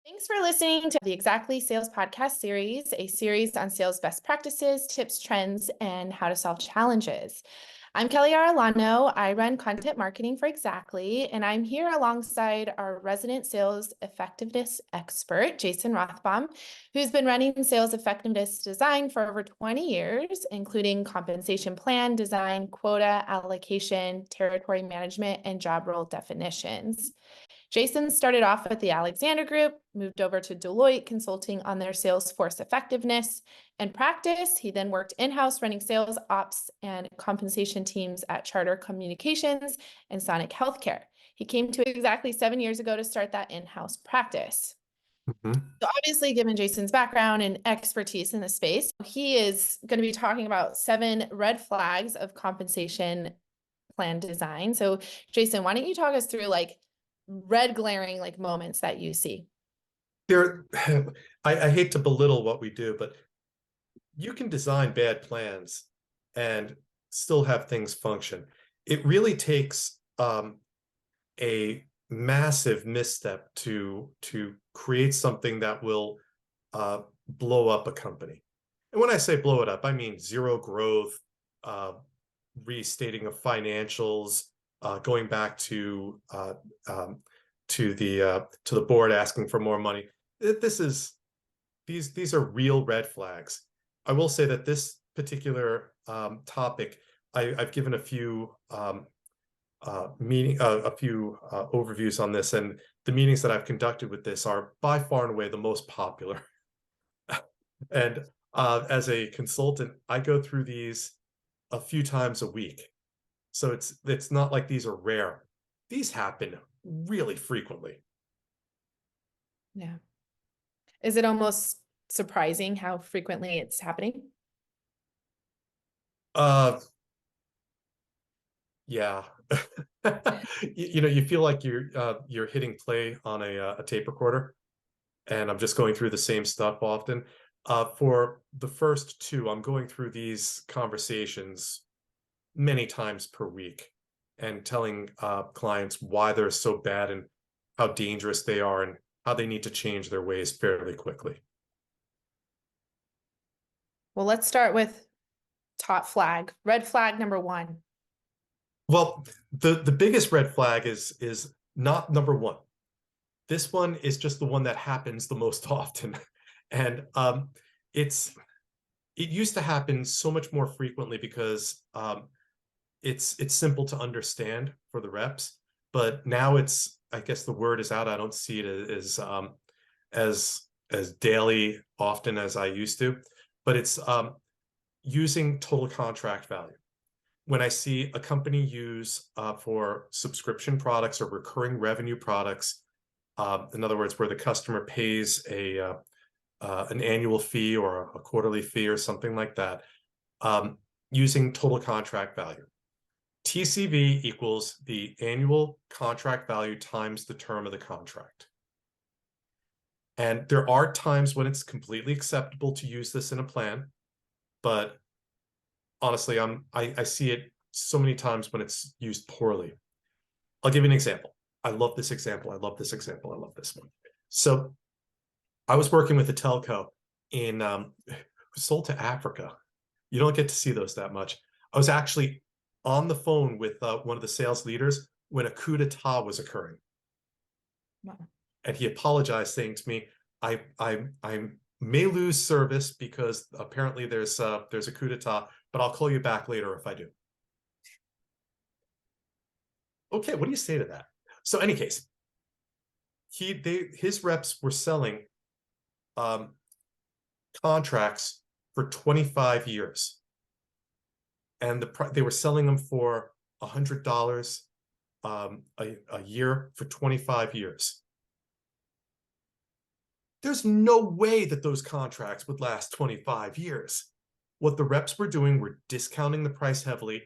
Thanks for listening to the Xactly Sales Podcast series, a series on sales best practices, tips, trends, and how to solve challenges. I'm Kelly Arellano. I run content marketing for Xactly, and I'm here alongside our resident sales effectiveness expert, Jason Rothbaum, who's been running sales effectiveness design for over 20 years, including compensation plan design, quota allocation, territory management, and job role definitions. Jason started off at the Alexander Group, moved over to Deloitte consulting on their sales force effectiveness and practice. He then worked in-house running sales ops and compensation teams at Charter Communications and Sonic Healthcare. He came to Xactly 7 years ago to start that in-house practice. So obviously, given Jason's background and expertise in the space, he is going to be talking about 7 red flags of compensation plan design. So Jason, why don't you talk us through red glaring moments that you see? I hate to belittle what we do, but you can design bad plans and still have things function. It really takes a massive misstep to create something that will blow up a company. And when I say blow it up, I mean zero growth, restating of financials, going back to the board asking for more money. These are real red flags. I will say that this particular topic, I've given a few overviews on this, and the meetings that I've conducted with this are by far and away the most popular. And as a consultant, I go through these a few times a week. So it's not like these are rare. These happen really frequently. Yeah. Is it almost surprising how frequently it's happening? Yeah. You feel like you're hitting play on a tape recorder, and I'm just going through the same stuff often. For the first 2, I'm going through these conversations many times per week and telling clients why they're so bad and how dangerous they are and how they need to change their ways fairly quickly. Well, let's start with top flag. Red flag number 1. Well, the biggest red flag is not number 1. This one is just the one that happens the most often. And it used to happen so much more frequently because it's simple to understand for the reps, but now I guess the word is out. I don't see it as daily often as I used to, but it's using total contract value. When I see a company use for subscription products or recurring revenue products, in other words, where the customer pays an annual fee or a quarterly fee or something like that, using total contract value. TCV equals the annual contract value times the term of the contract. And there are times when it's completely acceptable to use this in a plan, but honestly, I see it so many times when it's used poorly. I'll give you an example. I love this example. I love this example. I love this one. So I was working with a telco who sold to Africa. You don't get to see those that much. I was actually on the phone with one of the sales leaders when a coup d'etat was occurring. Wow. And he apologized, saying to me, I may lose service because apparently there's a coup d'etat, but I'll call you back later if I do. Okay, what do you say to that? So any case, his reps were selling contracts for 25 years. And they were selling them for $100 a year for 25 years. There's no way that those contracts would last 25 years. What the reps were doing were discounting the price heavily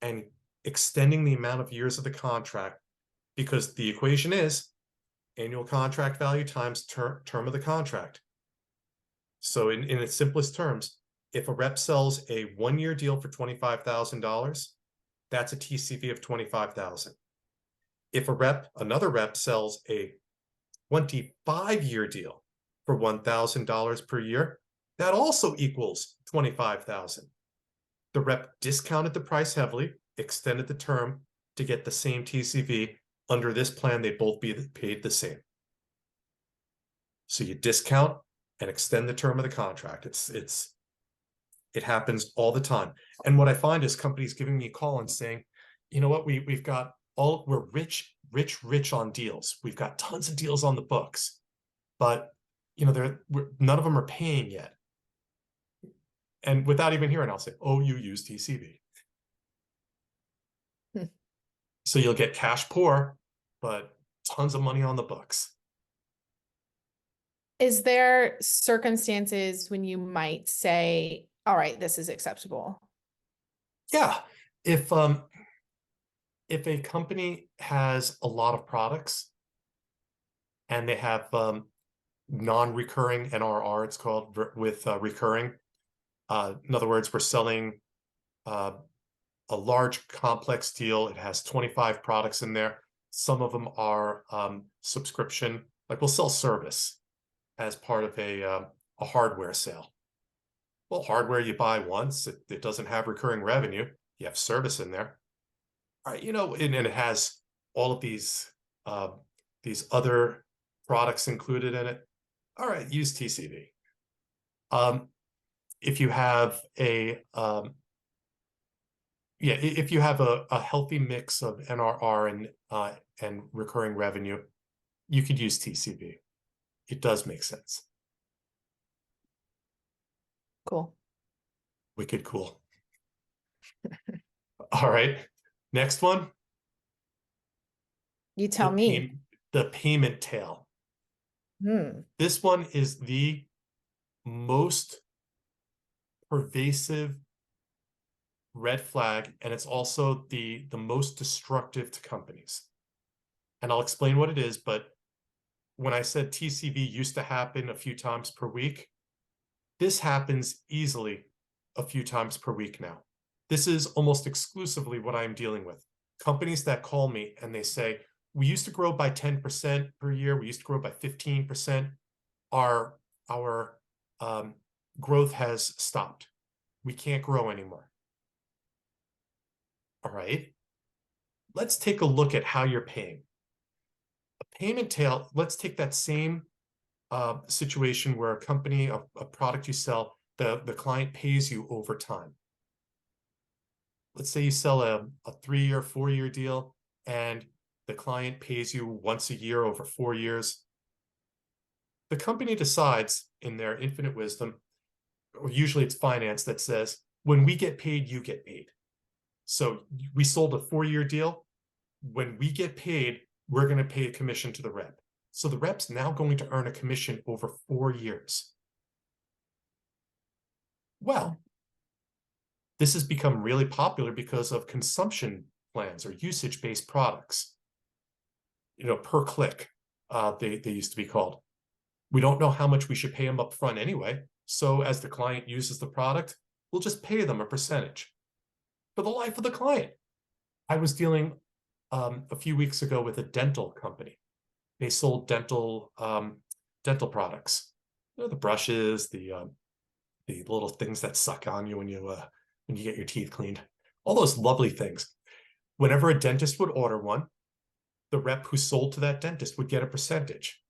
and extending the amount of years of the contract, because the equation is annual contract value times term of the contract. So in its simplest terms, if a rep sells a 1-year deal for $25,000, that's a TCV of $25,000. If another rep sells a 25-year deal for $1,000 per year, that also equals $25,000. The rep discounted the price heavily, extended the term to get the same TCV. Under this plan, they'd both be paid the same. So you discount and extend the term of the contract. It happens all the time. And what I find is companies giving me a call and saying, you know what, we're rich on deals. We've got tons of deals on the books, but none of them are paying yet. And without even hearing, I'll say, oh, you use TCV. So you'll get cash poor, but tons of money on the books. Is there circumstances when you might say, all right, this is acceptable? Yeah. If a company has a lot of products and they have non-recurring NRR, it's called, with recurring. In other words, we're selling a large complex deal. It has 25 products in there. Some of them are subscription, like we'll sell service as part of a hardware sale. Well, hardware you buy once, it doesn't have recurring revenue. You have service in there. All right, and it has all of these other products included in it. All right, use TCV. If you have if you have a healthy mix of NRR and recurring revenue, you could use TCV. It does make sense. Cool. Wicked cool. All right, next one. You tell me. The payment tail. This one is the most pervasive red flag, and it's also the most destructive to companies. And I'll explain what it is, but when I said TCV used to happen a few times per week, this happens easily a few times per week now. This is almost exclusively what I'm dealing with. Companies that call me and they say, we used to grow by 10% per year. We used to grow by 15%. Our growth has stopped. We can't grow anymore. All right. Let's take a look at how you're paying. A payment tail, let's take that same situation where a company, a product you sell, the client pays you over time. Let's say you sell a 3-year, 4-year deal, and the client pays you once a year over 4 years. The company decides in their infinite wisdom, or usually it's finance, that says, when we get paid, you get paid. So we sold a 4-year deal. When we get paid, we're going to pay a commission to the rep. So the rep's now going to earn a commission over 4 years. Well, this has become really popular because of consumption plans or usage-based products. Per click, they used to be called. We don't know how much we should pay them up front anyway. So as the client uses the product, we'll just pay them a percentage for the life of the client. I was dealing a few weeks ago with a dental company. They sold dental products. The brushes, the little things that suck on you when you get your teeth cleaned. All those lovely things. Whenever a dentist would order one, the rep who sold to that dentist would get a percentage.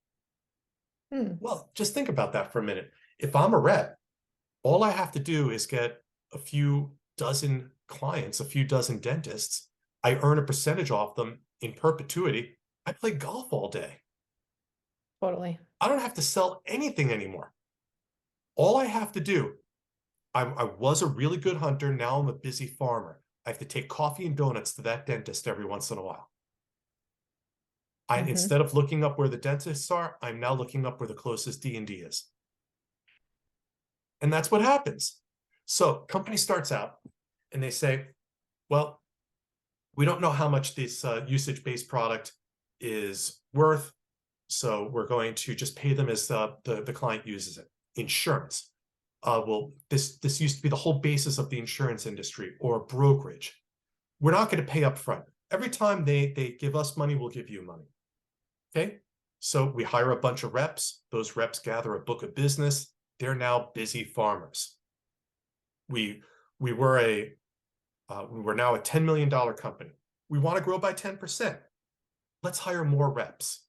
Well, just think about that for a minute. If I'm a rep, all I have to do is get a few dozen clients, a few dozen dentists. I earn a percentage off them in perpetuity. I play golf all day. Totally. I don't have to sell anything anymore. All I have to do, I was a really good hunter. Now I'm a busy farmer. I have to take coffee and donuts to that dentist every once in a while. Instead of looking up where the dentists are, I'm now looking up where the closest D&D is. And that's what happens. So company starts out and they say, well, we don't know how much this usage-based product is worth, so we're going to just pay them as the client uses it. Insurance. Well, this used to be the whole basis of the insurance industry, or brokerage. We're not going to pay up front. Every time they give us money, we'll give you money. Okay? So we hire a bunch of reps. Those reps gather a book of business. They're now busy farmers. We were now a $10 million company. We want to grow by 10%. Let's hire more reps.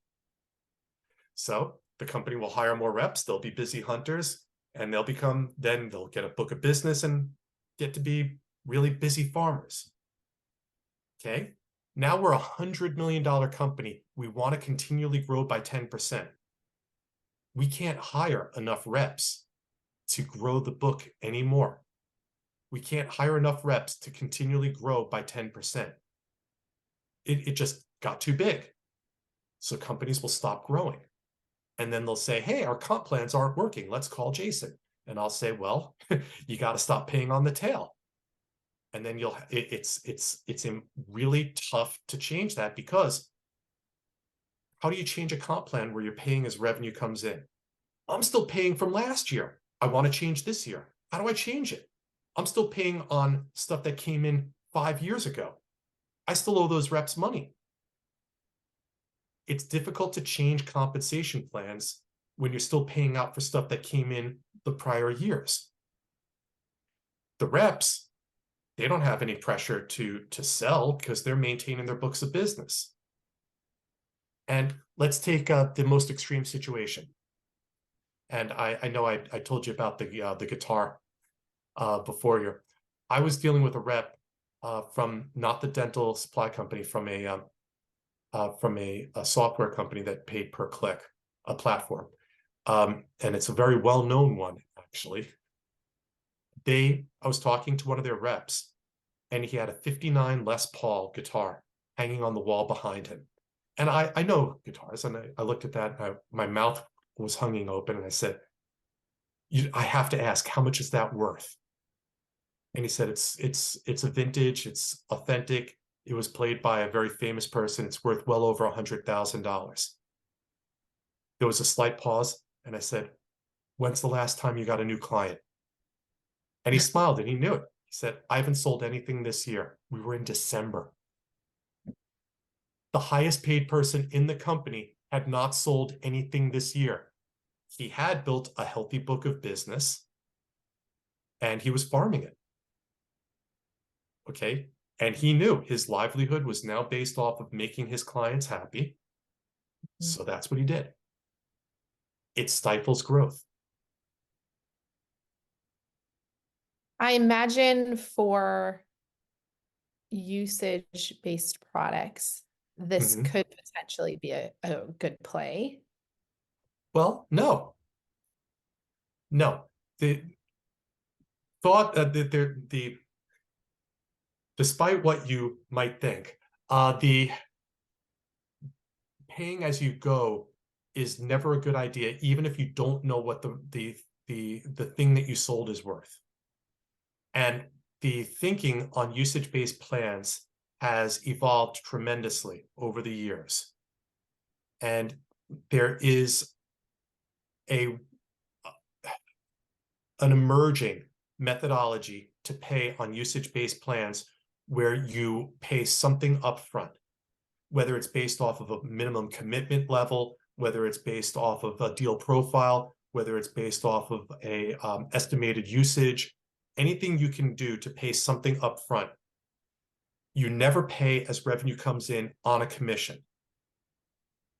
So the company will hire more reps. They'll be busy hunters, and they'll get a book of business and get to be really busy farmers. Okay. Now we're $100 million company. We want to continually grow by 10%. We can't hire enough reps to grow the book anymore. We can't hire enough reps to continually grow by 10%. It just got too big. So companies will stop growing. And then they'll say, hey, our comp plans aren't working. Let's call Jason. And I'll say, well, you got to stop paying on the tail. And then it's really tough to change that, because how do you change a comp plan where you're paying as revenue comes in? I'm still paying from last year. I want to change this year. How do I change it? I'm still paying on stuff that came in 5 years ago. I still owe those reps money. It's difficult to change compensation plans when you're still paying out for stuff that came in the prior years. The reps, they don't have any pressure to sell because they're maintaining their books of business. And let's take the most extreme situation. And I know I told you about the guitar before here. I was dealing with a rep from not the dental supply company, from a software company that paid per click, a platform. And it's a very well-known one, actually. I was talking to one of their reps, and he had a 59 Les Paul guitar hanging on the wall behind him. And I know guitars, and I looked at that, and my mouth was hanging open, and I said, I have to ask, how much is that worth? And he said, it's a vintage, it's authentic. It was played by a very famous person. It's worth well over $100,000. There was a slight pause, and I said, when's the last time you got a new client? And he smiled, and he knew it. He said, I haven't sold anything this year. We were in December. The highest paid person in the company had not sold anything this year. He had built a healthy book of business, and he was farming it. Okay. And he knew his livelihood was now based off of making his clients happy. So that's what he did. It stifles growth. I imagine for usage-based products, this could potentially be a good play. Well, no. The thought that despite what you might think, the paying as you go is never a good idea, even if you don't know what the thing that you sold is worth. And the thinking on usage-based plans has evolved tremendously over the years. And there is an emerging methodology to pay on usage-based plans where you pay something upfront, whether it's based off of a minimum commitment level, whether it's based off of a deal profile, whether it's based off of a estimated usage, anything you can do to pay something upfront. You never pay as revenue comes in on a commission.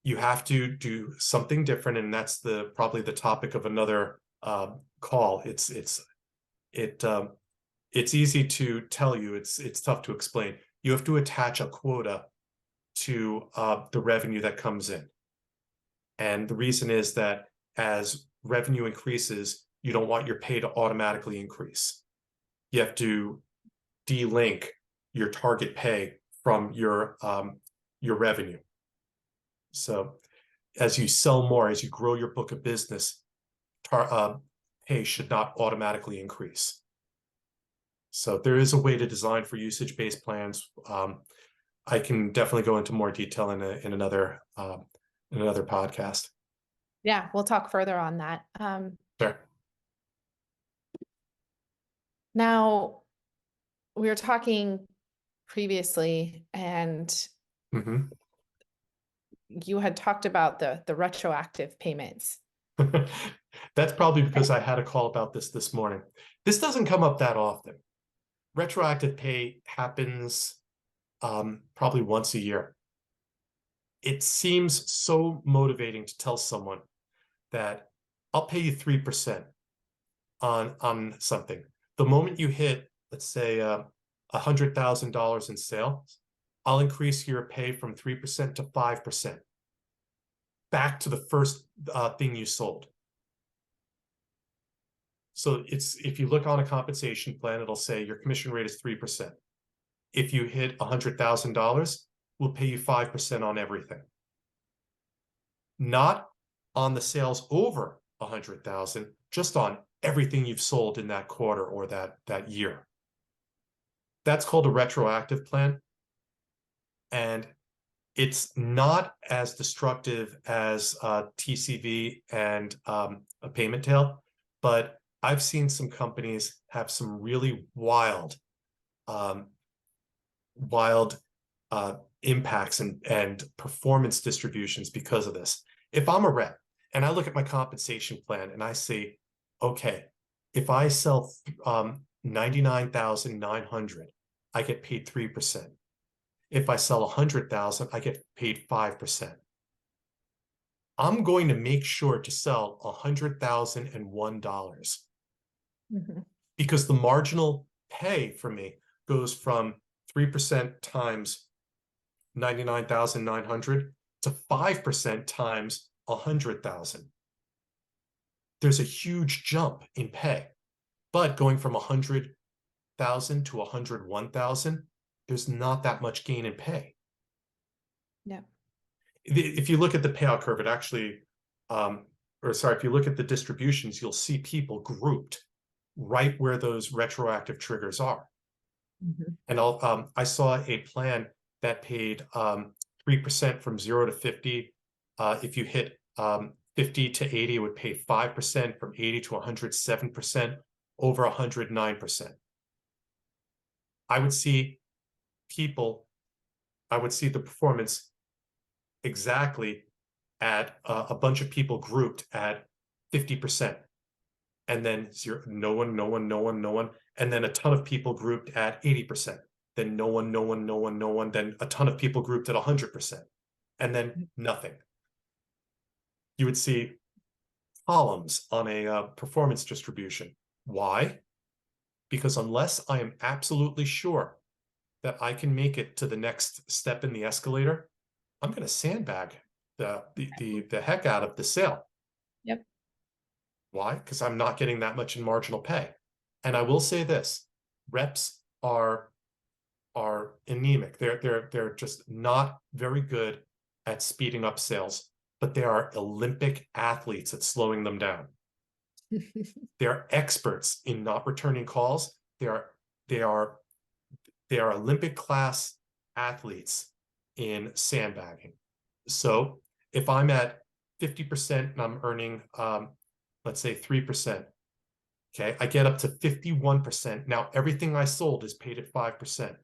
You have to do something different, and that's probably the topic of another call. It's easy to tell you. It's tough to explain. You have to attach a quota to the revenue that comes in, and the reason is that as revenue increases, you don't want your pay to automatically increase. You have to delink your target pay from your revenue. So as you sell more, as you grow your book of business, pay should not automatically increase. So there is a way to design for usage-based plans. I can definitely go into more detail in another podcast. Yeah, we'll talk further on that. Sure. Now, we were talking previously, and you had talked about the retroactive payments. That's probably because I had a call about this morning. This doesn't come up that often. Retroactive pay happens probably once a year. It seems so motivating to tell someone that I'll pay you 3% on something. The moment you hit, let's say, $100,000 in sales, I'll increase your pay from 3% to 5%, back to the first thing you sold. So if you look on a compensation plan, it'll say your commission rate is 3%. If you hit $100,000, we'll pay you 5% on everything. Not on the sales over 100,000, just on everything you've sold in that quarter or that year. That's called a retroactive plan. And it's not as destructive as TCV and a payment tail, but I've seen some companies have some really wild impacts and performance distributions because of this. If I'm a rep and I look at my compensation plan and I say, okay, if I sell 99,900, I get paid 3%. If I sell 100,000, I get paid 5%. I'm going to make sure to sell $100,001 because the marginal pay for me goes from 3% times 99,900 to 5% times 100,000. There's a huge jump in pay, but going from 100,000 to 101,000, there's not that much gain in pay. Yeah. If you look at the payout curve, it actually, if you look at the distributions, you'll see people grouped right where those retroactive triggers are. And I saw a plan that paid 3% from 0 to 50. If you hit 50 to 80, it would pay 5%, from 80 to 107%, over 109%. I would see the performance exactly at a bunch of people grouped at 50%, and then zero, no one, and then a ton of people grouped at 80%, then no one, then a ton of people grouped at 100%, and then nothing. You would see columns on a performance distribution. Why? Because unless I am absolutely sure that I can make it to the next step in the escalator, I'm going to sandbag the heck out of the sale. Yep. Why? Because I'm not getting that much in marginal pay. And I will say this: reps are anemic. They're just not very good at speeding up sales, but they are Olympic athletes at slowing them down. They're experts in not returning calls. They are Olympic class athletes in sandbagging. So if I'm at 50% and I'm earning, let's say 3%, okay, I get up to 51%. Now everything I sold is paid at 5%,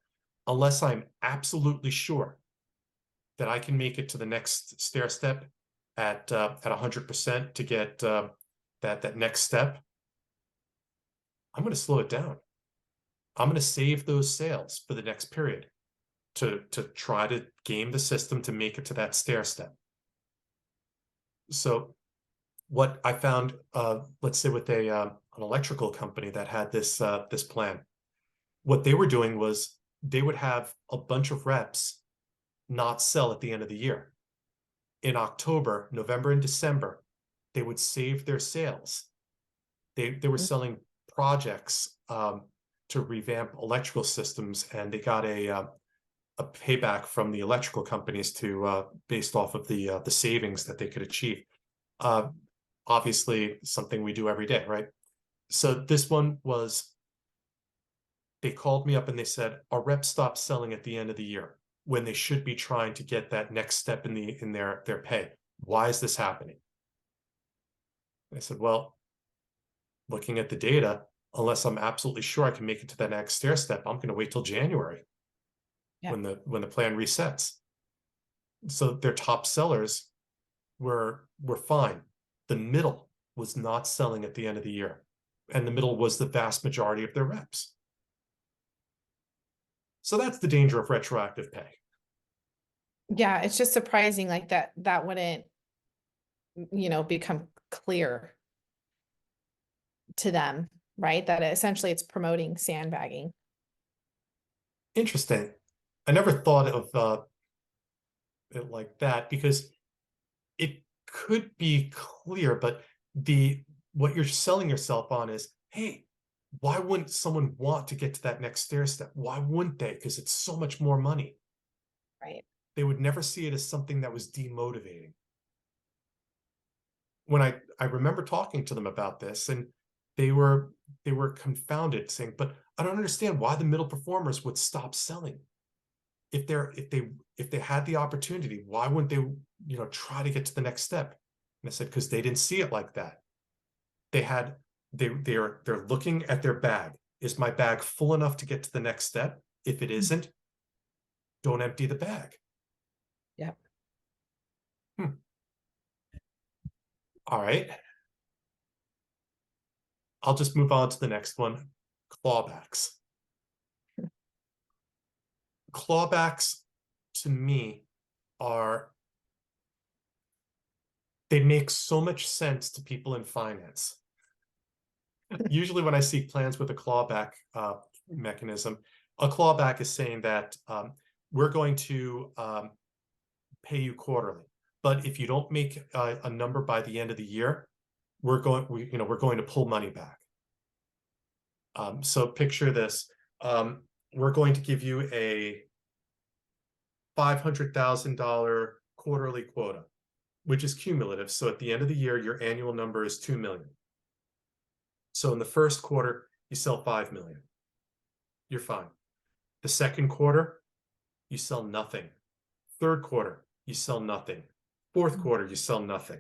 unless I'm absolutely sure that I can make it to the next stair step at 100% to get that next step. I'm going to slow it down. I'm going to save those sales for the next period to try to game the system to make it to that stair step. So what I found, let's say with an electrical company that had this plan, what they were doing was they would have a bunch of reps not sell at the end of the year. In October, November, and December, they would save their sales. They were selling projects to revamp electrical systems, and they got a payback from the electrical companies based off of the savings that they could achieve. Obviously, something we do every day, right? So this one was, they called me up and they said, our reps stopped selling at the end of the year when they should be trying to get that next step in their pay. Why is this happening? I said, well, looking at the data, unless I'm absolutely sure I can make it to that next stair step, I'm going to wait till January when the plan resets. So their top sellers were fine. The middle was not selling at the end of the year, and the middle was the vast majority of their reps. So that's the danger of retroactive pay. Yeah, it's just surprising like that wouldn't, become clear to them, right? That essentially it's promoting sandbagging. Interesting. I never thought of it like that, because it could be clear, but what you're selling yourself on is, hey, why wouldn't someone want to get to that next stair step? Why wouldn't they? Because it's so much more money. Right. They would never see it as something that was demotivating. When I remember talking to them about this, and they were confounded, saying, but I don't understand why the middle performers would stop selling. If they had the opportunity, why wouldn't they, try to get to the next step? And I said, because they didn't see it like that. They're looking at their bag. Is my bag full enough to get to the next step? If it isn't, don't empty the bag. Yeah. All right. I'll just move on to the next one. Clawbacks. Clawbacks, to me, they make so much sense to people in finance. Usually when I see plans with a clawback mechanism, a clawback is saying that we're going to pay you quarterly, but if you don't make a number by the end of the year, we're going to pull money back. So picture this: we're going to give you a $500,000 quarterly quota, which is cumulative. So at the end of the year, your annual number is 2 million. So in the first quarter, you sell 5 million. You're fine. The second quarter, you sell nothing. Third quarter, you sell nothing. Fourth quarter, you sell nothing.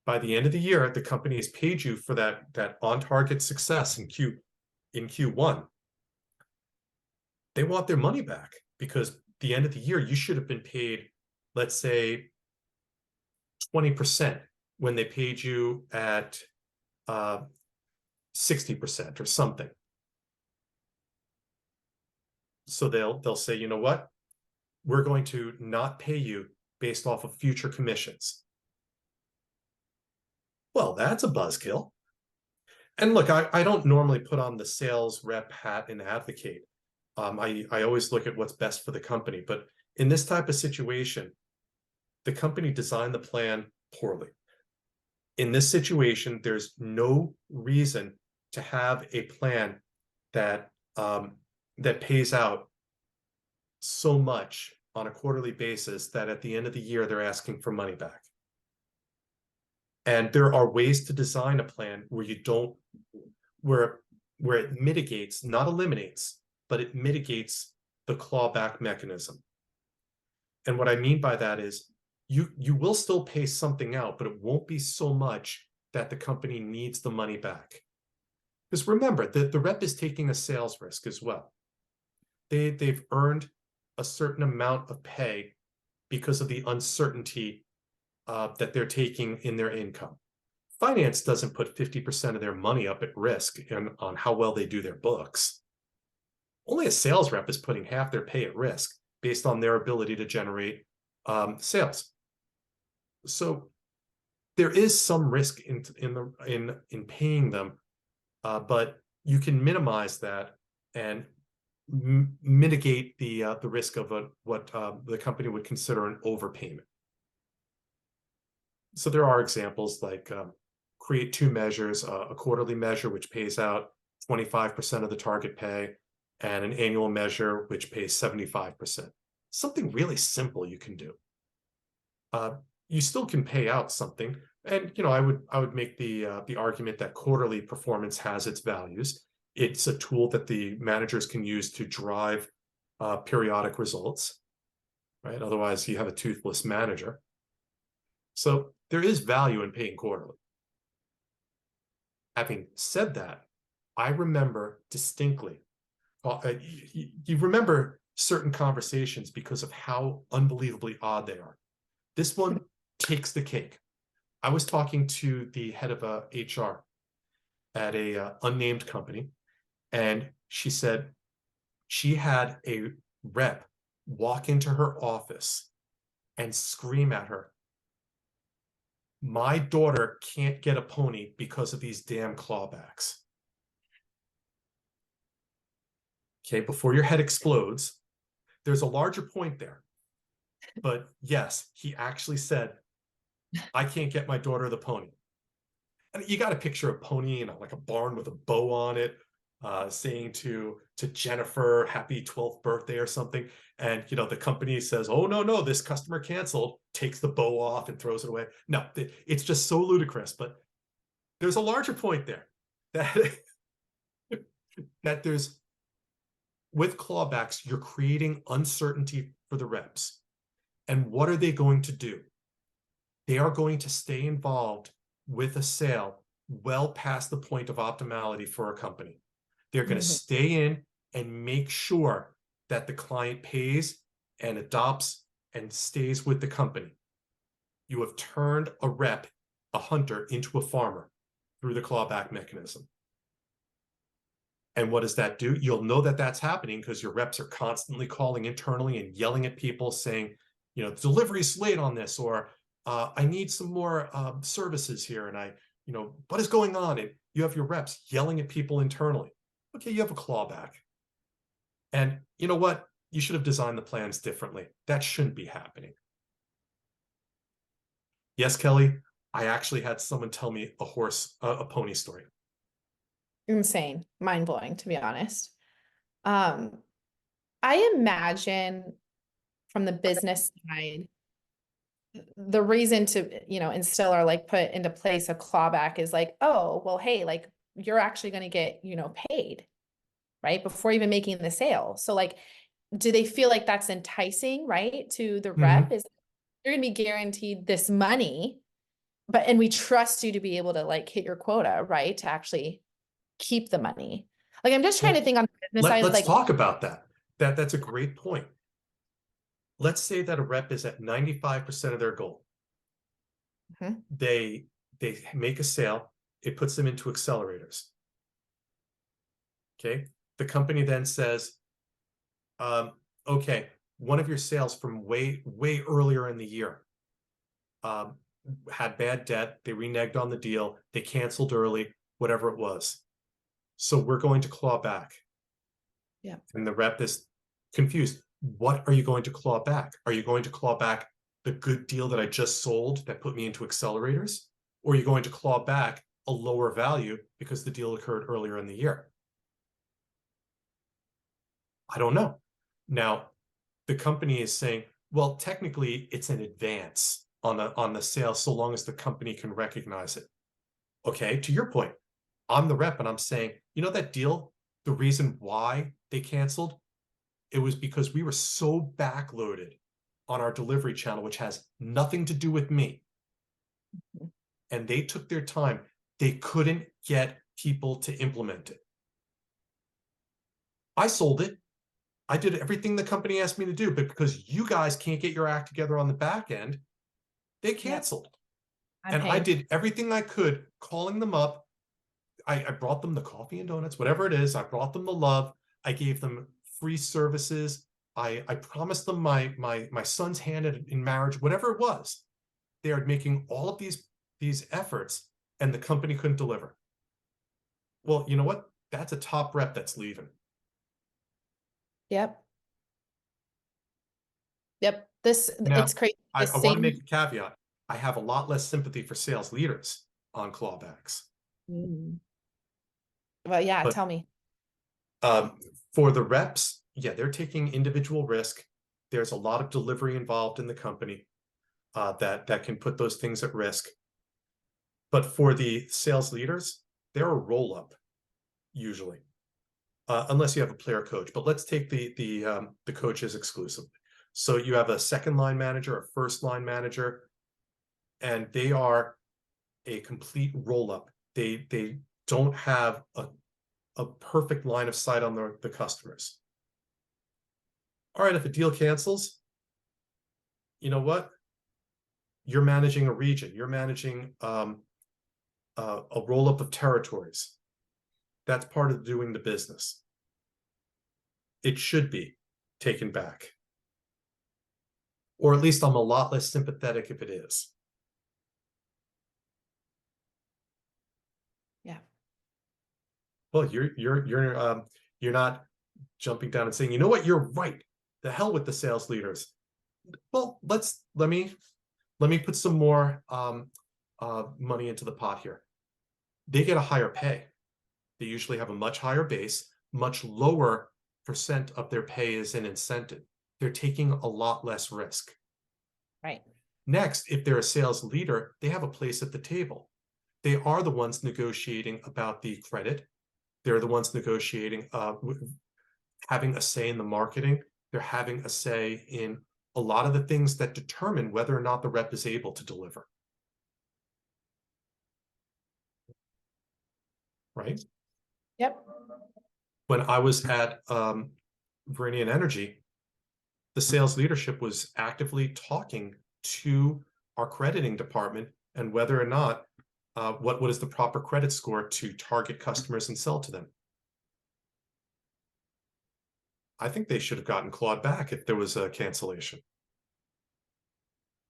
By the end of the year, the company has paid you for that on-target success in Q1. They want their money back, because the end of the year, you should have been paid, let's say, 20% when they paid you at 60% or something. So they'll say, you know what? We're going to not pay you based off of future commissions. Well, that's a buzzkill. And look, I don't normally put on the sales rep hat and advocate. I always look at what's best for the company. But in this type of situation, the company designed the plan poorly. In this situation, there's no reason to have a plan that that pays out so much on a quarterly basis that at the end of the year, they're asking for money back. And there are ways to design a plan where you don't, where it mitigates, not eliminates, but it mitigates the clawback mechanism. And what I mean by that is you will still pay something out, but it won't be so much that the company needs the money back. Because remember, the rep is taking a sales risk as well. They've earned a certain amount of pay because of the uncertainty that they're taking in their income. Finance doesn't put 50% of their money up at risk on how well they do their books. Only a sales rep is putting half their pay at risk based on their ability to generate sales. So there is some risk in paying them, but you can minimize that and mitigate the risk of what the company would consider an overpayment. So there are examples like create two measures: a quarterly measure which pays out 25% of the target pay, and an annual measure which pays 75%. Something really simple you can do. You still can pay out something, and I would make the argument that quarterly performance has its values. It's a tool that the managers can use to drive periodic results, right? Otherwise, you have a toothless manager. So there is value in paying quarterly. Having said that, I remember distinctly, you remember certain conversations because of how unbelievably odd they are. This one takes the cake. I was talking to the head of HR at a unnamed company, and she said she had a rep walk into her office and scream at her, "My daughter can't get a pony because of these damn clawbacks." Okay, before your head explodes, there's a larger point there. But yes, he actually said, "I can't get my daughter the pony." And you got to picture a pony, like a barn with a bow on it, saying to Jennifer, "Happy 12th birthday" or something. And the company says, "Oh, no, this customer canceled," takes the bow off and throws it away. No, it's just so ludicrous. But there's a larger point there that that there's with clawbacks, you're creating uncertainty for the reps. And what are they going to do? They are going to stay involved with a sale well past the point of optimality for a company. They're going to stay in and make sure that the client pays and adopts and stays with the company. You have turned a rep, a hunter, into a farmer through the clawback mechanism. And what does that do? You'll know that that's happening because your reps are constantly calling internally and yelling at people saying, "Delivery's late on this," or "I need some more services here," and "What is going on?" And you have your reps yelling at people internally. Okay, you have a clawback. And you know what? You should have designed the plans differently. That shouldn't be happening. Yes, Kelly, I actually had someone tell me a pony story. Insane, mind-blowing, to be honest. I imagine from the business side, the reason to, instill or put into place a clawback is oh, well, hey, you're actually going to get, paid, right? Before even making the sale. So do they feel like that's enticing, right? To the rep is you're going to be guaranteed this money, and we trust you to be able to hit your quota, right? To actually keep the money. I'm just trying to think on the business side. Let's talk about that. That's a great point. Let's say that a rep is at 95% of their goal. They make a sale. It puts them into accelerators. Okay. The company then says, "Okay, one of your sales from way earlier in the year had bad debt. They reneged on the deal. They canceled early, whatever it was. So we're going to claw back." Yeah. And the rep is confused. What are you going to claw back? Are you going to claw back the good deal that I just sold that put me into accelerators? Or are you going to claw back a lower value because the deal occurred earlier in the year? I don't know. Now, the company is saying, well, technically it's an advance on the sale so long as the company can recognize it. Okay, to your point, I'm the rep and I'm saying, that deal, the reason why they canceled, it was because we were so backloaded on our delivery channel, which has nothing to do with me. And they took their time. They couldn't get people to implement it. I sold it. I did everything the company asked me to do, but because you guys can't get your act together on the back end, they canceled. And I did everything I could, calling them up. I brought them the coffee and donuts, whatever it is. I brought them the love. I gave them free services. I promised them my son's hand in marriage, whatever it was. They are making all of these efforts, and the company couldn't deliver. Well, you know what? That's a top rep that's leaving. Yep. Now, It's crazy. I want to make a caveat. I have a lot less sympathy for sales leaders on clawbacks. Well, yeah, But tell me. for the reps, yeah, they're taking individual risk. There's a lot of delivery involved in the company that can put those things at risk. But for the sales leaders, they're a roll-up usually, unless you have a player coach. But let's take the coaches exclusively. So you have a second line manager, a first line manager, and they are a complete roll-up. They don't have a perfect line of sight on the customers. All right, if a deal cancels, you know what? You're managing a region. You're managing a roll-up of territories. That's part of doing the business. It should be taken back. Or at least I'm a lot less sympathetic if it is. Yeah. Well, you're not jumping down and saying, you know what, you're right. The hell with the sales leaders. Well, let me put some more money into the pot here. They get a higher pay. They usually have a much higher base, much lower percent of their pay is an incentive. They're taking a lot less risk. Right. Next, if they're a sales leader, they have a place at the table. They are the ones negotiating about the credit. They're the ones negotiating, having a say in the marketing. They're having a say in a lot of the things that determine whether or not the rep is able to deliver. Right? Yep. When I was at Viridian Energy, the sales leadership was actively talking to our crediting department and whether or not what is the proper credit score to target customers and sell to them. I think they should have gotten clawed back if there was a cancellation.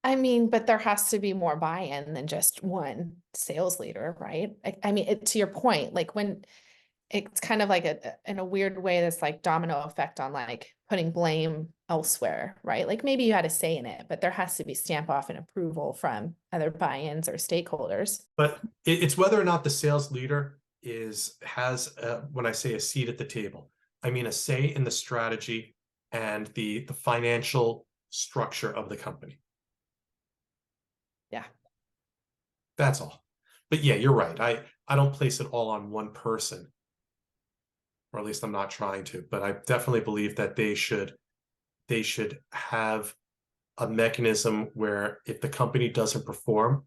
I mean, but there has to be more buy-in than just one sales leader, right? I mean, to your point, like when it's kind of like in a weird way, this like domino effect on like putting blame elsewhere, right? Like maybe you had a say in it, but there has to be stamp off and approval from other buy-ins or stakeholders. But it's whether or not the sales leader has when I say a seat at the table, I mean a say in the strategy and the financial structure of the company. Yeah. That's all. But yeah, you're right. I don't place it all on one person, or at least I'm not trying to, but I definitely believe that they should have a mechanism where if the company doesn't perform,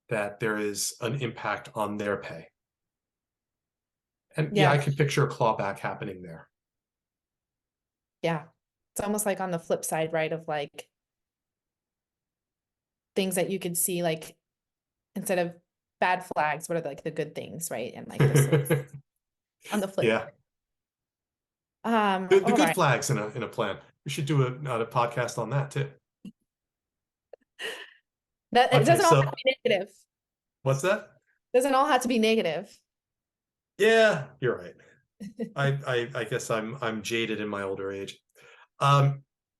that there is an impact on their pay. And yeah, I Yeah. can picture a clawback happening there. Yeah. It's almost like on the flip side, right? Of like things that you could see, like instead of bad flags, what are like the good things, right? And like this on the flip. Yeah. The All good right. flags in a plan. We should do a podcast on that too. That it Okay, doesn't all have so to be negative. what's that? Doesn't all have to be negative. Yeah, you're right. I guess I'm jaded in my older age.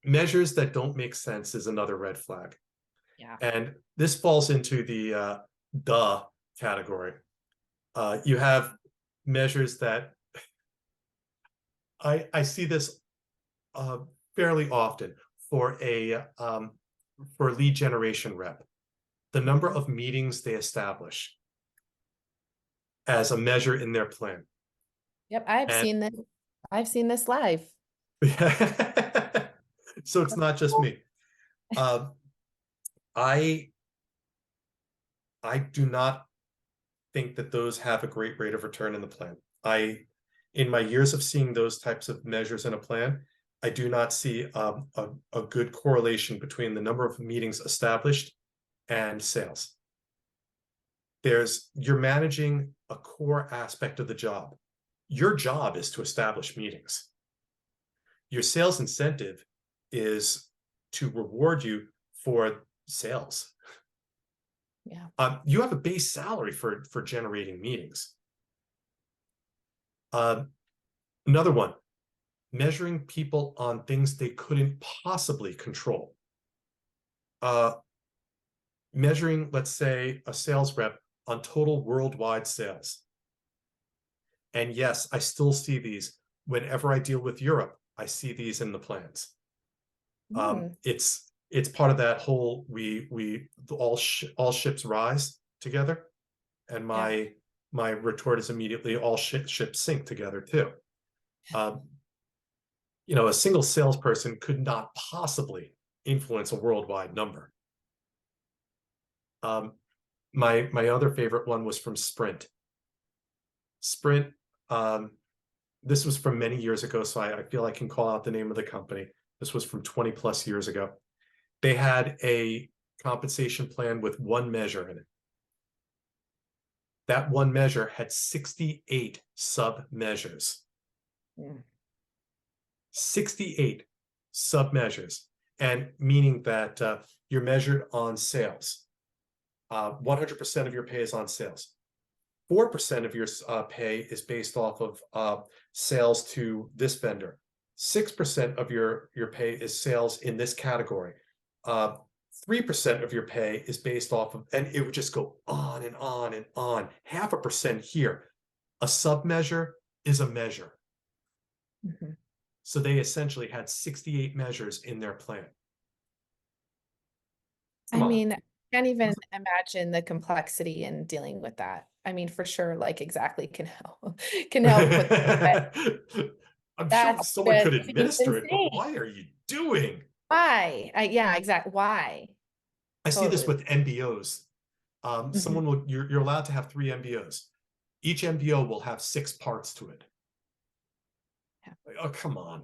Measures that don't make sense is another red flag. Yeah. And this falls into the duh category. You have measures that I see this fairly often for for a lead generation rep. The number of meetings they establish as a measure in their plan. Yep, I've And seen this. I've seen this live. so it's not just me. Um, I do not think that those have a great rate of return in the plan. In my years of seeing those types of measures in a plan, I do not see a good correlation between the number of meetings established and sales. You're managing a core aspect of the job. Your job is to establish meetings. Your sales incentive is to reward you for sales. Yeah. You have a base salary for generating meetings. Another one, measuring people on things they couldn't possibly control. Measuring, let's say, a sales rep on total worldwide sales. And yes, I still see these. Whenever I deal with Europe, I see these in the plans. It's part of that whole we all ships rise together, and Yeah. my retort is immediately all ships sink together too. A single salesperson could not possibly influence a worldwide number. My other favorite one was from Sprint. Sprint this was from many years ago, so I feel I can call out the name of the company. This was from 20 plus years ago. They had a compensation plan with one measure in it. That one measure had 68 sub measures. 68 sub measures, and meaning that you're measured on sales. 100% of your pay is on sales. 4% of your pay is based off of sales to this vendor. 6% of your pay is sales in this category. 3% of your pay is based off of, and it would just go on and on and on. 0.5% here. A sub measure is a measure. Mm-hmm. So they essentially had 68 measures in their plan. I mean, I can't even imagine the complexity in dealing with that. I mean, for sure, like Xactly can help with that. I'm sure That's someone could just administer it, but insane. why are you doing? Why? Yeah, exactly. Why? I see this Totally. with MBOs. Someone will, you're allowed to have 3 MBOs. Each MBO will have 6 parts to it. Yeah. Like, oh, come on.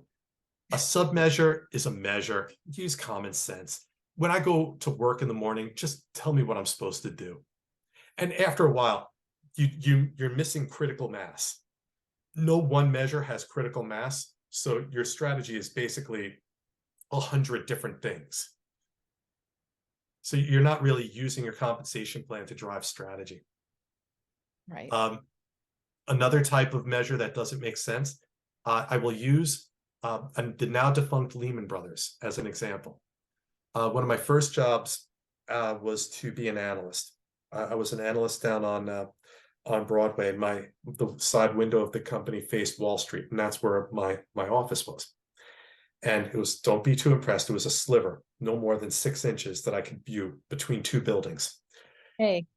A sub measure is a measure. Use common sense. When I go to work in the morning, just tell me what I'm supposed to do. And after a while, you're missing critical mass. No one measure has critical mass, so your strategy is basically 100 different things. So you're not really using your compensation plan to drive strategy. Right. Another type of measure that doesn't make sense, I will use the now defunct Lehman Brothers as an example. One of my first jobs was to be an analyst. I was an analyst down on Broadway, and the side window of the company faced Wall Street, and that's where my office was. And it was, don't be too impressed, it was a sliver, no more than 6 inches that I could view between 2 buildings. Hey,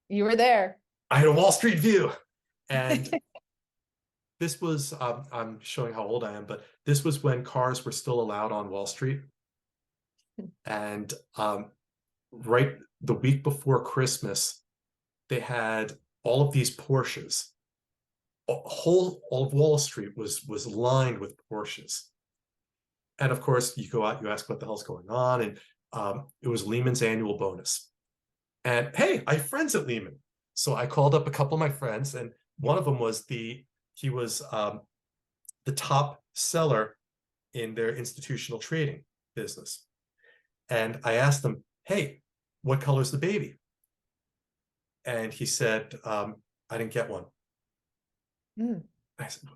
you were there. I had a Wall Street view. And this was, I'm showing how old I am, but this was when cars were still allowed on Wall Street. And right the week before Christmas, they had all of these Porsches. All of Wall Street was lined with Porsches. And of course, you go out, you ask what the hell's going on, and it was Lehman's annual bonus. And hey, I have friends at Lehman, so I called up a couple of my friends, and one of them was the top seller in their institutional trading business. And I asked him, hey, what color's the baby? And he said, I didn't get one. I said,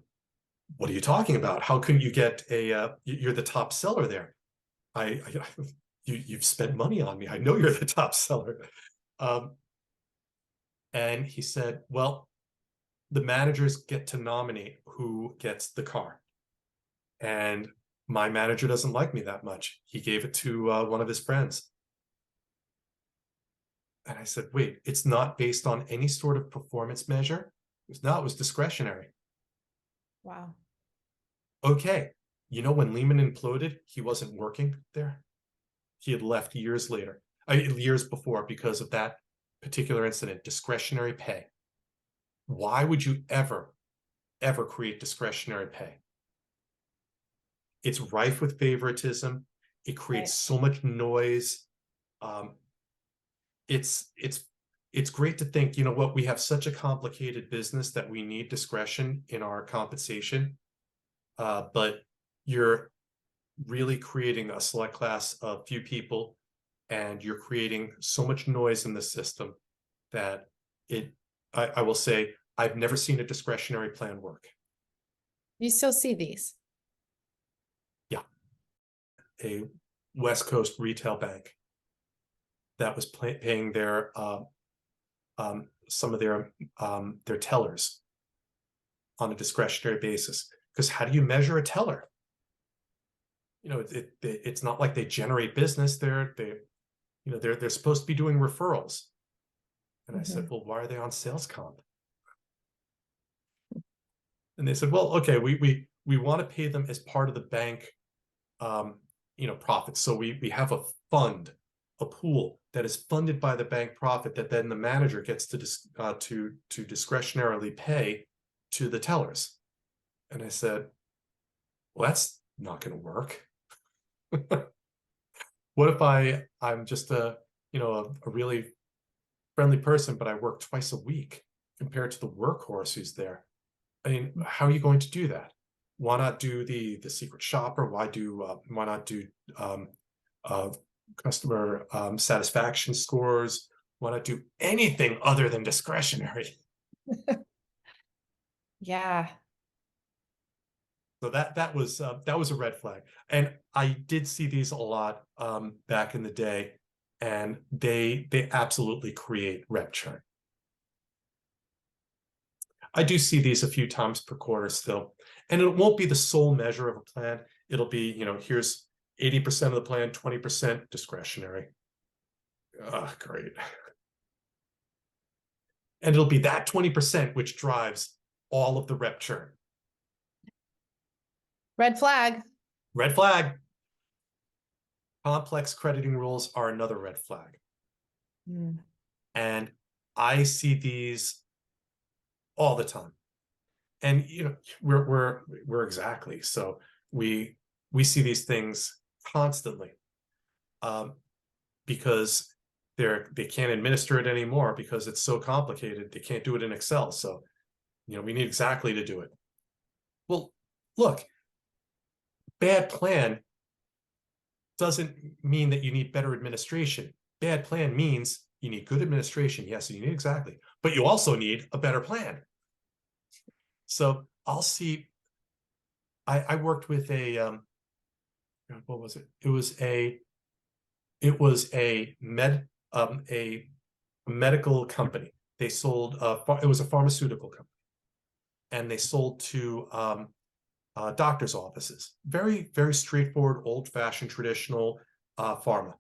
what are you talking about? How can you get you're the top seller there. You've spent money on me. I know you're the top seller. And he said, well, the managers get to nominate who gets the car. And my manager doesn't like me that much. He gave it to one of his friends. And I said, wait, it's not based on any sort of performance measure? It was discretionary. Wow. Okay. You know, when Lehman imploded, he wasn't working there. He had left years before because of that particular incident, discretionary pay. Why would you ever create discretionary pay? It's rife with favoritism. It creates so much noise. It's great to think, you know what, we have such a complicated business that we need discretion in our compensation, but you're really creating a select class of few people, and you're creating so much noise in the system that I will say, I've never seen a discretionary plan work. You still see these? Yeah. A West Coast retail bank that was paying their some of their tellers on a discretionary basis. Because how do you measure a teller? You know, it's not like they generate business. They're supposed to be doing referrals. And I said, well, why are they on sales comp? And they said, well, okay, we want to pay them as part of the bank, profits. So we have a fund, a pool that is funded by the bank profit that then the manager gets to discretionarily pay to the tellers. And I said, well, that's not going to work. What if I'm just a really friendly person, but I work twice a week compared to the workhorse who's there? I mean, how are you going to do that? Why not do the secret shopper? Why not do um, uh, customer satisfaction scores? Why not do anything other than discretionary? Yeah. So that was a red flag, and I did see these a lot back in the day, and they absolutely create rep churn. I do see these a few times per quarter still, and it won't be the sole measure of a plan. It'll be, here's 80% of the plan, 20% discretionary. Great. And it'll be that 20% which drives all of the rep churn. Red flag. Red flag. Complex crediting rules are another red flag. Mm. And I see these all the time. And we're Xactly, so we see these things constantly, because they can't administer it anymore because it's so complicated. They can't do it in Excel, so we need Xactly to do it. Well, look, bad plan doesn't mean that you need better administration. Bad plan means you need good administration. Yes, you need Xactly, but you also need a better plan. So I'll see. I worked with what was it? It was a medical company. They sold it was a pharmaceutical company, and they sold to doctors' offices. Very, very straightforward, old-fashioned, traditional pharma.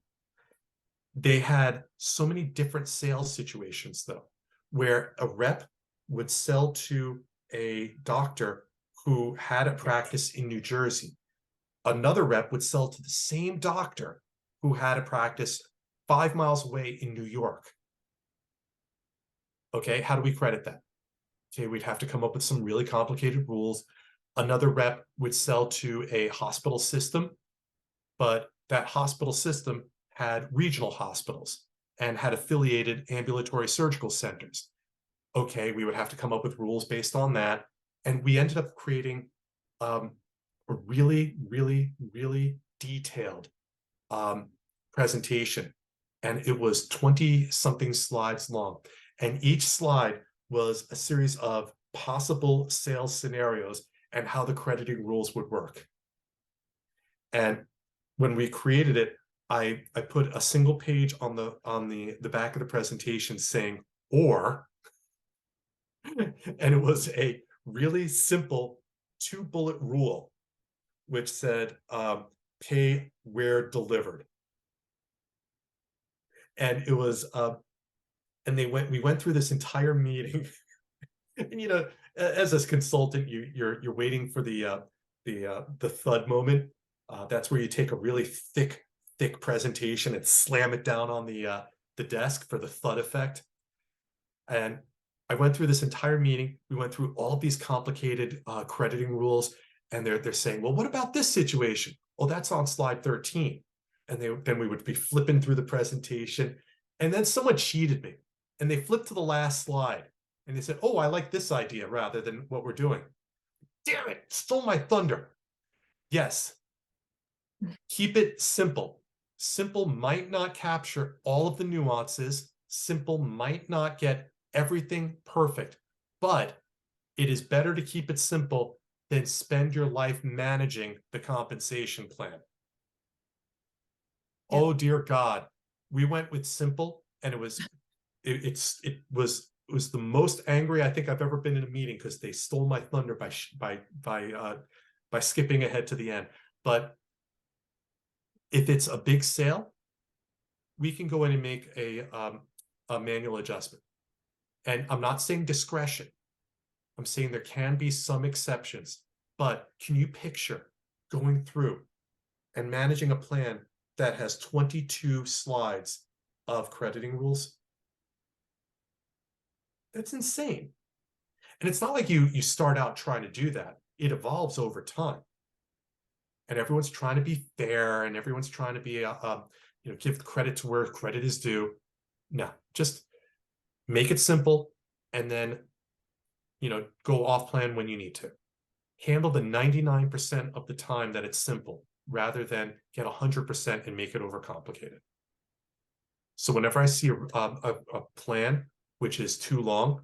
They had so many different sales situations, though, where a rep would sell to a doctor who had a practice in New Jersey. Another rep would sell to the same doctor who had a practice 5 miles away in New York. Okay, how do we credit that? Okay, we'd have to come up with some really complicated rules. Another rep would sell to a hospital system, but that hospital system had regional hospitals and had affiliated ambulatory surgical centers. Okay, we would have to come up with rules based on that. And we ended up creating a really, really, really detailed presentation. And it was 20-something slides long. And each slide was a series of possible sales scenarios and how the crediting rules would work. And when we created it, I put a single page on the back of the presentation saying "or," and it was a really simple 2-bullet rule, which said pay where delivered. And it was and we went through this entire meeting. And as a consultant, you're waiting for the thud moment. That's where you take a really thick presentation and slam it down on the desk for the thud effect. And I went through this entire meeting. We went through all of these complicated crediting rules, and they're saying, well, what about this situation? Oh, that's on slide 13. And then we would be flipping through the presentation, and then someone cheated me, and they flipped to the last slide, and they said, oh, I like this idea rather than what we're doing. Damn it, stole my thunder. Yes, keep it simple. Simple might not capture all of the nuances. Simple might not get everything perfect, but it is better to keep it simple than spend your life managing the compensation plan. Yep. Oh dear God, we went with simple, and it was the most angry I think I've ever been in a meeting, because they stole my thunder by skipping ahead to the end. But if it's a big sale, we can go in and make a manual adjustment. And I'm not saying discretion. I'm saying there can be some exceptions. But can you picture going through and managing a plan that has 22 slides of crediting rules? That's insane. And it's not like you start out trying to do that. it evolves over time. And everyone's trying to be fair, and everyone's trying to be, give credit to where credit is due. No, just make it simple, and then, go off plan when you need to. Handle the 99% of the time that it's simple, rather than get 100% and make it overcomplicated. So whenever I see a plan which is too long,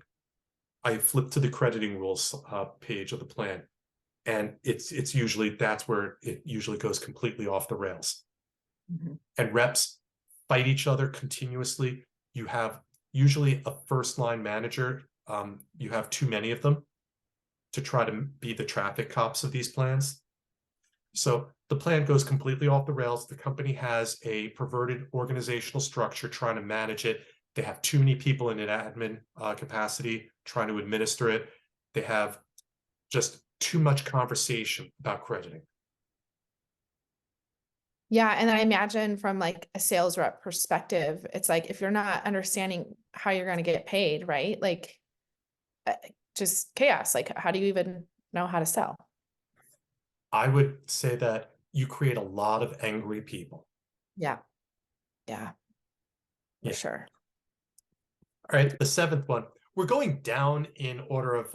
I flip to the crediting rules page of the plan. And it's usually, that's where it usually goes completely off the rails. Mm-hmm. And reps fight each other continuously. You have usually a first line manager. You have too many of them to try to be the traffic cops of these plans. So the plan goes completely off the rails. The company has a perverted organizational structure trying to manage it. They have too many people in an admin capacity trying to administer it. They have just too much conversation about crediting. Yeah. And I imagine from like a sales rep perspective, it's like, if you're not understanding how you're going to get paid, right? Like just chaos. Like, how do you even know how to sell? I would say that you create a lot of angry people. Yeah. Yeah. For sure. All right. The seventh one, we're going down in order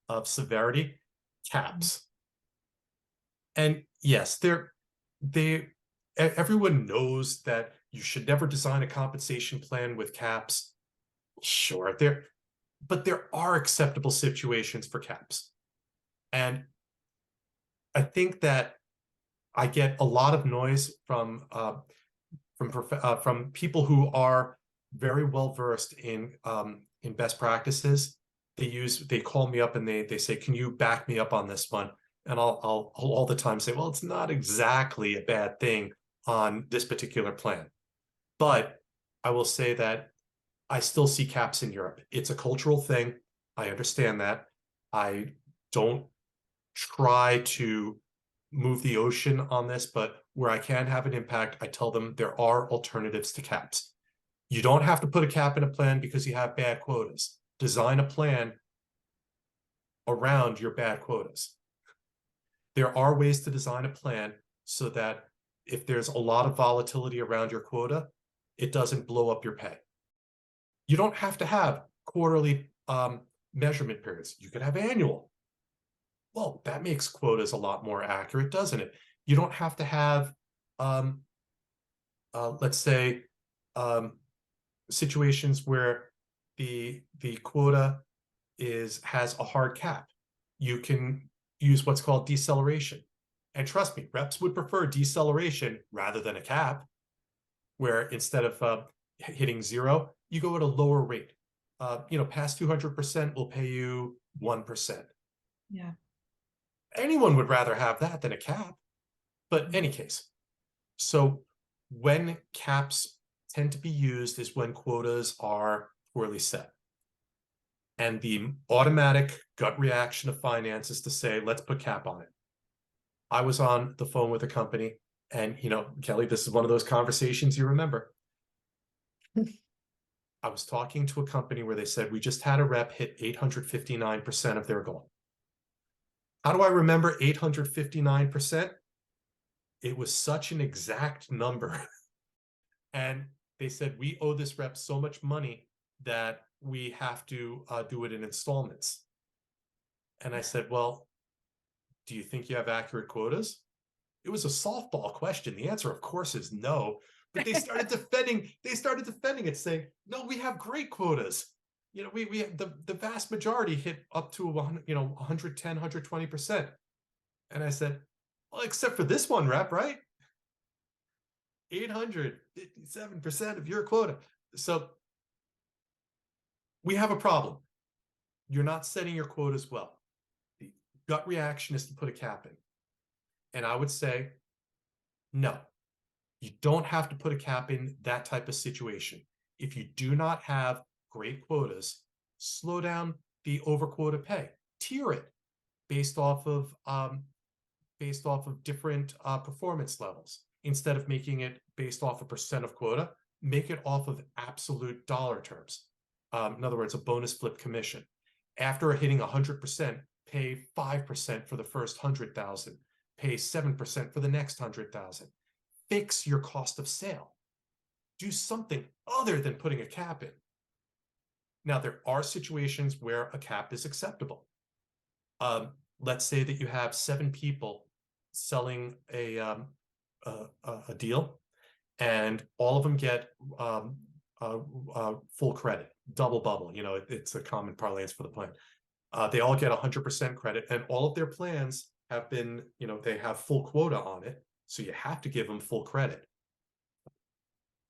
of severity, caps. And yes, everyone knows that you should never design a compensation plan with caps. Sure, but there are acceptable situations for caps. And I think that I get a lot of noise from people who are very well versed in best practices. They call me up and they say, "Can you back me up on this one?" And I'll all the time say, "Well, it's not exactly a bad thing on this particular plan." But I will say that I still see caps in Europe. It's a cultural thing. I understand that. I don't try to move the ocean on this, but where I can have an impact, I tell them there are alternatives to caps. You don't have to put a cap in a plan because you have bad quotas. Design a plan around your bad quotas. There are ways to design a plan so that if there's a lot of volatility around your quota, it doesn't blow up your pay. You don't have to have quarterly measurement periods. You could have annual. Well, that makes quotas a lot more accurate, doesn't it? You don't have to have, let's say, situations where the quota has a hard cap. You can use what's called deceleration. And trust me, reps would prefer deceleration rather than a cap, where instead of hitting 0, you go at a lower rate. Past 200% will pay you 1%. Yeah. Anyone would rather have that than a cap. But any case, so when caps tend to be used is when quotas are poorly set. And the automatic gut reaction of finance is to say, let's put cap on it. I was on the phone with a company, and, Kelly, this is one of those conversations you remember. I was talking to a company where they said, we just had a rep hit 859% of their goal. How do I remember 859%? It was such an exact number. And they said, we owe this rep so much money that we have to do it in installments. And I said, well, do you think you have accurate quotas? It was a softball question. The answer, of course, is no. But they started defending it, saying, no, we have great quotas. We have the vast majority hit up to 110, 120%. And I said, well, except for this one rep, right? 857% of your quota. So we have a problem. You're not setting your quotas well. The gut reaction is to put a cap in. And I would say, no, you don't have to put a cap in that type of situation. If you do not have great quotas, slow down the overquota pay. Tier it based off of different performance levels. Instead of making it based off a percent of quota, make it off of absolute dollar terms. In other words, a bonus flip commission. After hitting 100%, pay 5% for the first 100,000, pay 7% for the next 100,000. Fix your cost of sale. Do something other than putting a cap in. Now, there are situations where a cap is acceptable. Let's say that you have 7 people selling a deal, and all of them get full credit, double bubble. You know, it's a common parlance for the plan. They all get 100% credit, and all of their plans have been, you know, they have full quota on it, so you have to give them full credit.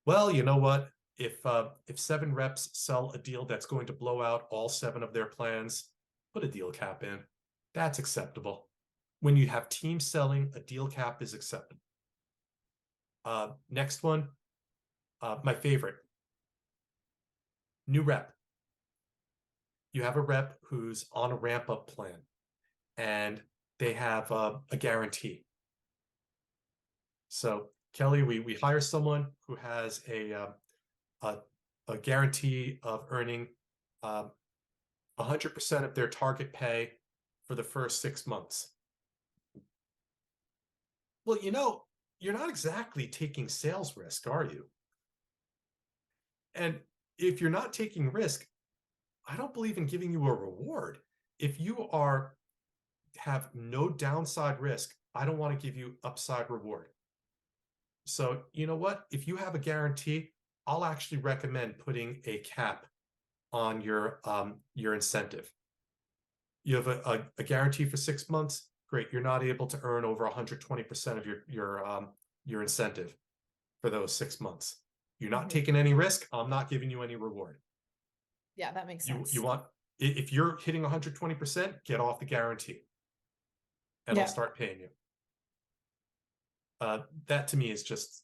Well, you know what? If 7 reps sell a deal that's going to blow out all 7 of their plans, put a deal cap in. That's acceptable. When you have teams selling, a deal cap is acceptable. Next one, my favorite, new rep. You have a rep who's on a ramp-up plan, and they have a guarantee. So, Kelly, we hire someone who has a guarantee of earning 100% of their target pay for the first 6 months. Well, you know, you're not exactly taking sales risk, are you? And if you're not taking risk, I don't believe in giving you a reward. If you have no downside risk, I don't want to give you upside reward. So, you know what? If you have a guarantee, I'll actually recommend putting a cap on your incentive. You have a guarantee for 6 months. Great. You're not able to earn over 120% of your incentive for those 6 months. You're not taking any risk. I'm not giving you any reward. Yeah, that makes sense. You want, if you're hitting 120%, get off the guarantee, and I'll start paying you. That to me is just,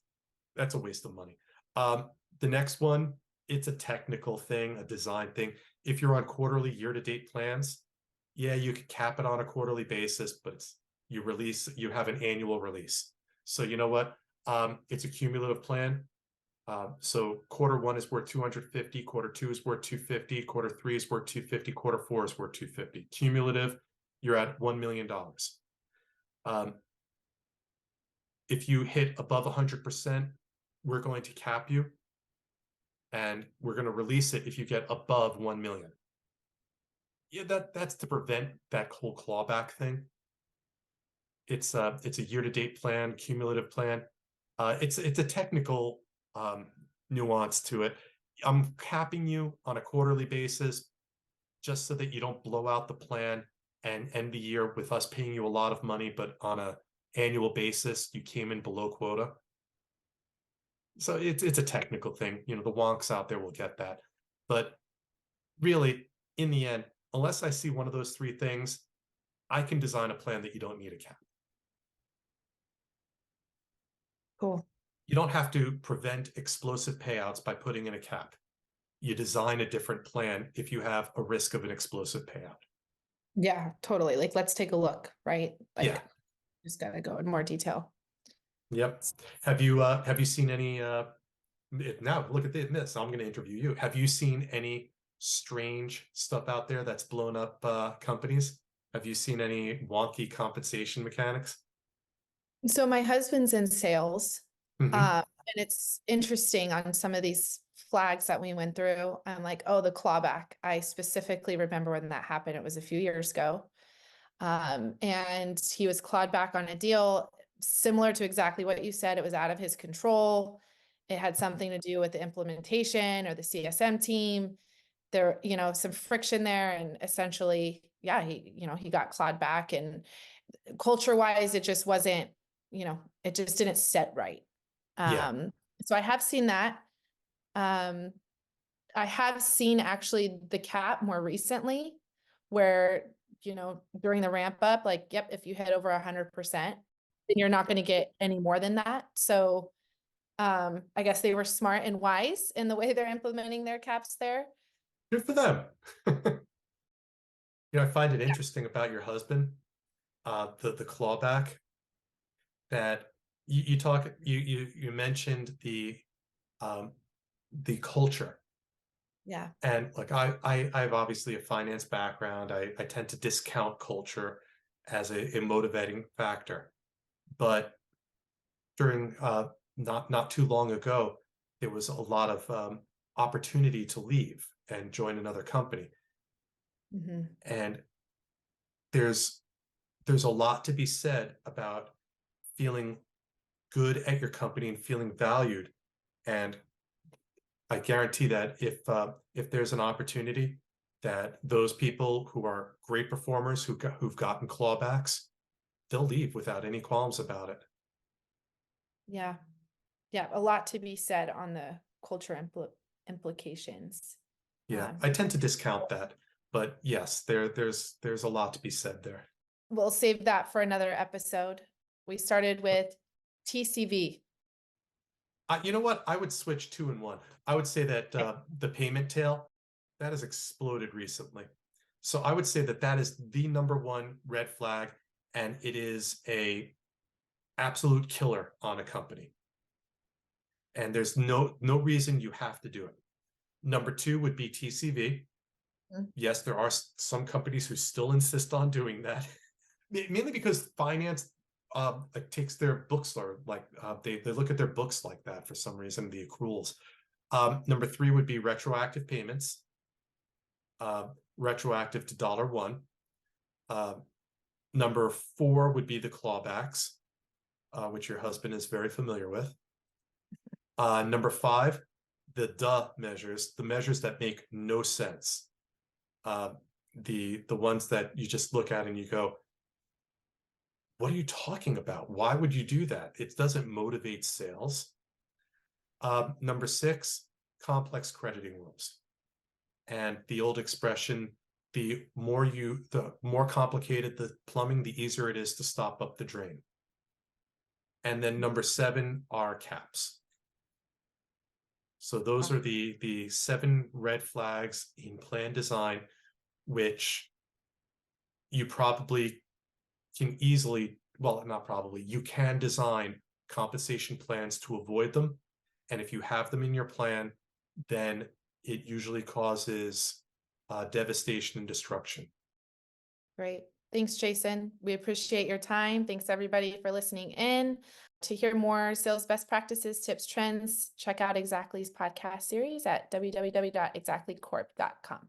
that's a waste of money. The next one, it's a technical thing, a design thing. If you're on quarterly year-to-date plans, yeah, you could cap it on a quarterly basis, but you have an annual release. So you know what? It's a cumulative plan. So quarter 1 is worth 250, quarter 2 is worth 250, quarter 3 is worth 250, quarter 4 is worth 250. Cumulative, you're at $1 million. If you hit above 100%, we're going to cap you, and we're going to release it if you get above 1 million. Yeah, that's to prevent that whole clawback thing. It's a year-to-date plan, cumulative plan. It's a technical nuance to it. I'm capping you on a quarterly basis just so that you don't blow out the plan and end the year with us paying you a lot of money, but on a annual basis you came in below quota. So it's a technical thing. You know, the wonks out there will get that. But really, in the end, unless I see one of those 3 things, I can design a plan that you don't need a cap. Cool. You don't have to prevent explosive payouts by putting in a cap. You design a different plan if you have a risk of an explosive payout. Yeah, totally. Like, let's take a look, right? Like, Yeah. just gotta go in more detail. Yep. Have you seen any now look at this, I'm going to interview you. Have you seen any strange stuff out there that's blown up companies? Have you seen any wonky compensation mechanics? So my husband's in sales, Mhm. and it's interesting on some of these flags that we went through. I'm like, oh, the clawback. I specifically remember when that happened. It was a few years ago. And he was clawed back on a deal similar to exactly what you said. It was out of his control. It had something to do with the implementation or the CSM team. There, you know, some friction there, and essentially, yeah, he got clawed back, and culture wise, it just wasn't, it just didn't set right. So I have seen that. I have seen actually the cap more recently where, during the ramp up, like, yep, if you hit over 100%, then you're not going to get any more than that. So I guess they were smart and wise in the way they're implementing their caps there. Good for them. I find it interesting about your husband, the clawback, that you mentioned the culture. Yeah. And like I have obviously a finance background. I tend to discount culture as a motivating factor. But during not too long ago, there was a lot of opportunity to leave and join another company. Hmm. And there's there's a lot to be said about feeling good at your company and feeling valued. And I guarantee that if there's an opportunity, that those people who are great performers who've gotten clawbacks, they'll leave without any qualms about it. Yeah. Yeah. A lot to be said on the culture implications. Yeah, Um, I tend to discount that, but yes, there's a lot to be said there. we'll save that for another episode. We started with TCV. You know what? I would switch 2 and 1. I would say that the payment tail that has exploded recently. So I would say that that is the number one red flag, and it is a absolute killer on a company. And there's no reason you have to do it. Number 2 would be TCV. Mhm. Yes, there are some companies who still insist on doing that, mainly because finance takes their books or like they look at their books like that for some reason, the accruals. Number 3 would be retroactive payments, retroactive to $1. Number 4 would be the clawbacks, which your husband is very familiar with. Number 5, the measures, the measures that make no sense. The ones that you just look at and you go, what are you talking about? Why would you do that? It doesn't motivate sales. Number 6, complex crediting rules. And the old expression, the more complicated the plumbing, the easier it is to stop up the drain. And then number 7 are caps. So those are the 7 red flags in plan design, which you probably can easily, well, not probably, you can design compensation plans to avoid them. And if you have them in your plan, then it usually causes devastation and destruction. Great. Thanks, Jason. We appreciate your time. Thanks, everybody, for listening in. To hear more sales best practices, tips, trends, check out Xactly's podcast series at www.xactlycorp.com.